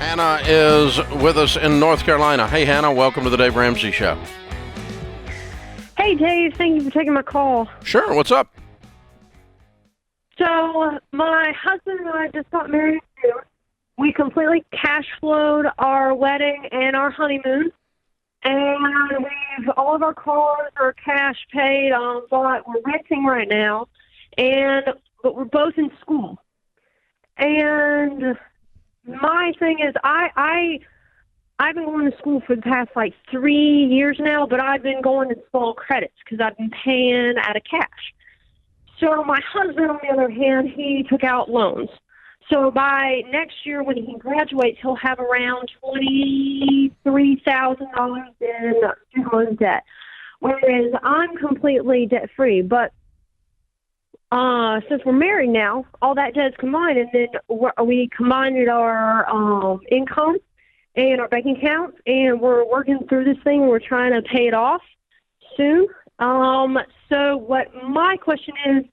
Hannah is with us in North Carolina. Hey, Hannah, welcome to the Dave Ramsey Show. Hey, Dave. Thank you for taking my call. Sure, what's up? So, my husband and I just got married too. We completely cash flowed our wedding and our honeymoon. And all of our cars are cash paid, but we're renting right now. But we're both in school. And my thing is, I've been going to school for the past 3 years now, but I've been going in small credits because I've been paying out of cash. So my husband, on the other hand, he took out loans. So by next year when he graduates, he'll have around $23,000 in student loan debt, whereas I'm completely debt-free. But since we're married now, all that debt's combined, and then we combined our income and our bank accounts, and we're working through this thing. We're trying to pay it off soon. So what my question is,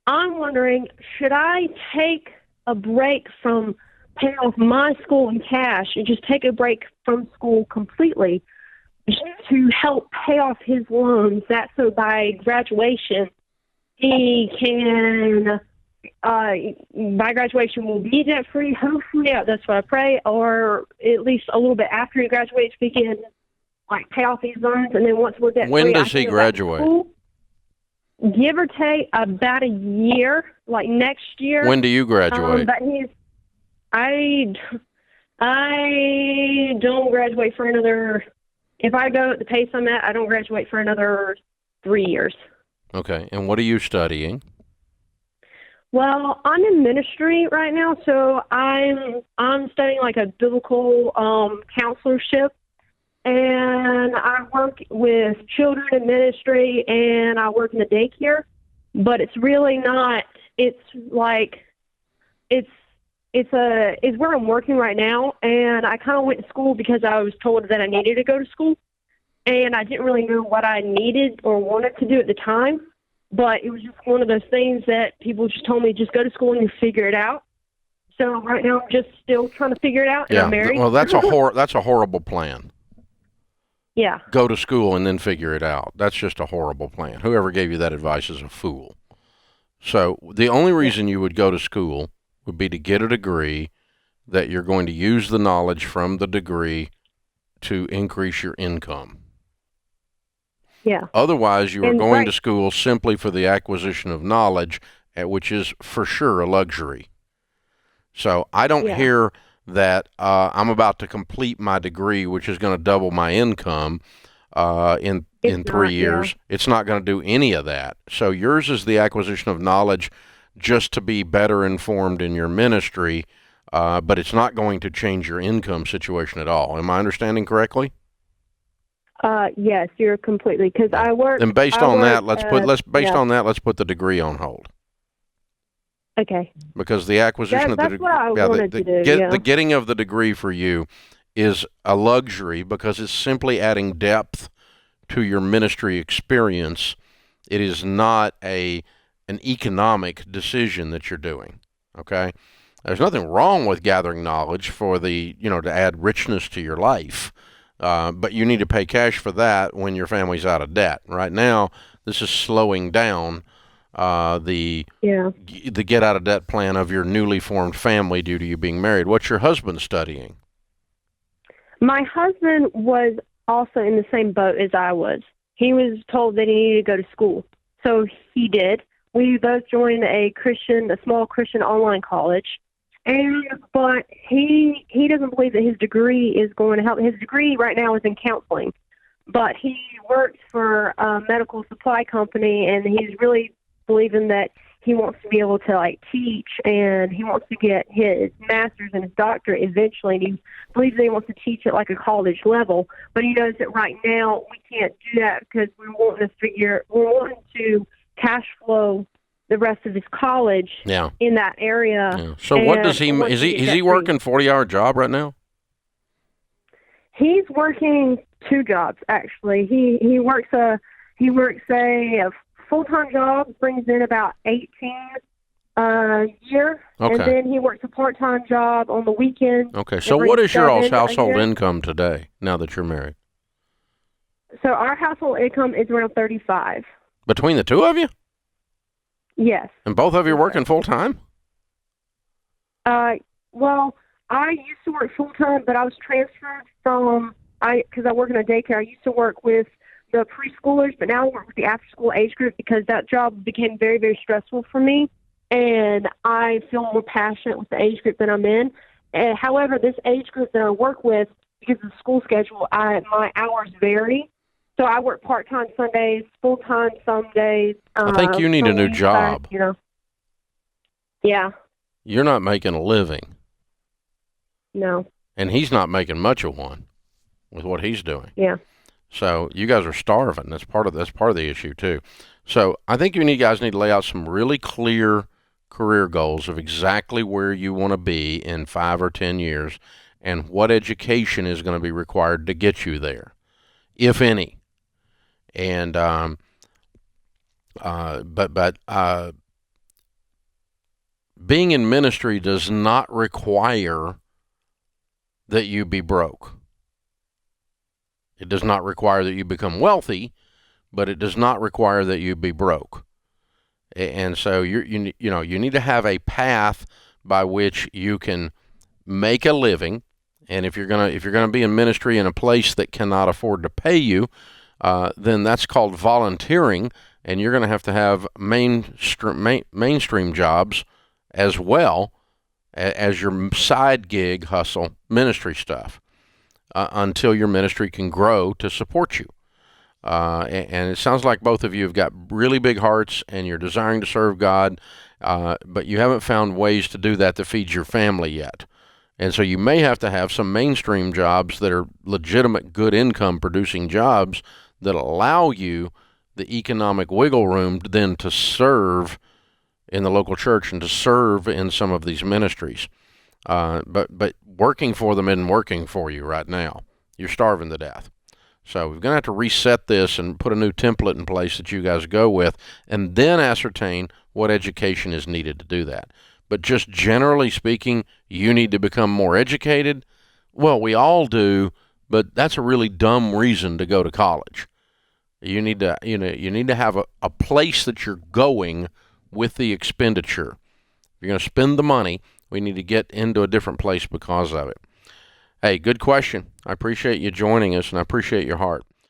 I'm wondering, should I take a break from paying off my school in cash and just take a break from school completely to help pay off his loans? That so by graduation, he can, by graduation, will be debt-free. Hopefully, that's what I pray, or at least a little bit after he graduates, we can pay off these loans, and then once we're debt-free, when does he graduate? Give or take about a year, next year. When do you graduate? But I don't graduate for another. If I go at the pace I'm at, I don't graduate for another 3 years. Okay, and what are you studying? Well, I'm in ministry right now, so I'm studying a biblical counselorship, and I work with children in ministry, and I work in the daycare. But it's really not. It's where I'm working right now, and I kind of went to school because I was told that I needed to go to school. And I didn't really know what I needed or wanted to do at the time, but it was just one of those things that people just told me, just go to school and you figure it out. So right now I'm just still trying to figure it out, and I'm married. Well, that's a horrible plan. Yeah. Go to school and then figure it out. That's just a horrible plan. Whoever gave you that advice is a fool. So the only reason you would go to school would be to get a degree that you're going to use the knowledge from the degree to increase your income. Yeah. Otherwise, you are going to school simply for the acquisition of knowledge, which is for sure a luxury. So I don't hear that I'm about to complete my degree, which is going to double my income in 3 years. Yeah. It's not going to do any of that. So yours is the acquisition of knowledge just to be better informed in your ministry, but it's not going to change your income situation at all. Am I understanding correctly? Yes, you're completely, because I work. And based on that, let's put the degree on hold. Okay. Because the acquisition of the degree, the getting of the degree for you is a luxury because it's simply adding depth to your ministry experience. It is not an economic decision that you're doing. Okay. There's nothing wrong with gathering knowledge for to add richness to your life. But you need to pay cash for that when your family's out of debt. Right now, this is slowing down the get out of debt plan of your newly formed family due to you being married. What's your husband studying? My husband was also in the same boat as I was. He was told that he needed to go to school, so he did. We both joined a small Christian online college. But he doesn't believe that his degree is going to help. His degree right now is in counseling, but he works for a medical supply company, and he's really believing that he wants to be able to teach, and he wants to get his master's and his doctorate eventually, and he believes that he wants to teach at a college level. But he knows that right now we can't do that because we're wanting to cash flow the rest of his college in that area. Yeah. So what does he, is he working 40-hour job right now? He's working 2 jobs, actually. He works a full-time job, brings in about Year, Okay. and then he works a part-time job on the weekends. Okay, so what is your all's household income today, now that you're married? So our household income is around $35,000. Between the two of you? Yes. And both of you are working full-time? Well, I used to work full-time, but I was transferred because I work in a daycare. I used to work with the preschoolers, but now I work with the after-school age group because that job became very, very stressful for me. And I feel more passionate with the age group that I'm in. However, this age group that I work with, because of the school schedule, my hours vary. So I work part-time some days, full-time some days. I think you need a new job. Yeah. You're not making a living. No. And he's not making much of one with what he's doing. Yeah. So you guys are starving. That's part of the issue too. So I think you guys need to lay out some really clear career goals of exactly where you want to be in 5 or 10 years and what education is going to be required to get you there, if any. And being in ministry does not require that you be broke. It does not require that you become wealthy, but it does not require that you be broke. And so you need to have a path by which you can make a living. And if you're gonna be in ministry in a place that cannot afford to pay you, then that's called volunteering, and you're going to have mainstream jobs as well as your side gig hustle ministry stuff until your ministry can grow to support you. And it sounds like both of you have got really big hearts and you're desiring to serve God, but you haven't found ways to do that to feed your family yet. And so you may have to have some mainstream jobs that are legitimate, good income producing jobs that allow you the economic wiggle room then to serve in the local church and to serve in some of these ministries. But working for them isn't working for you right now. You're starving to death. So we're going to have to reset this and put a new template in place that you guys go with, and then ascertain what education is needed to do that. But just generally speaking, you need to become more educated. Well, we all do, but that's a really dumb reason to go to college. You need to have a place that you're going with the expenditure. If you're going to spend the money, we need to get into a different place because of it. Hey, good question. I appreciate you joining us, and I appreciate your heart.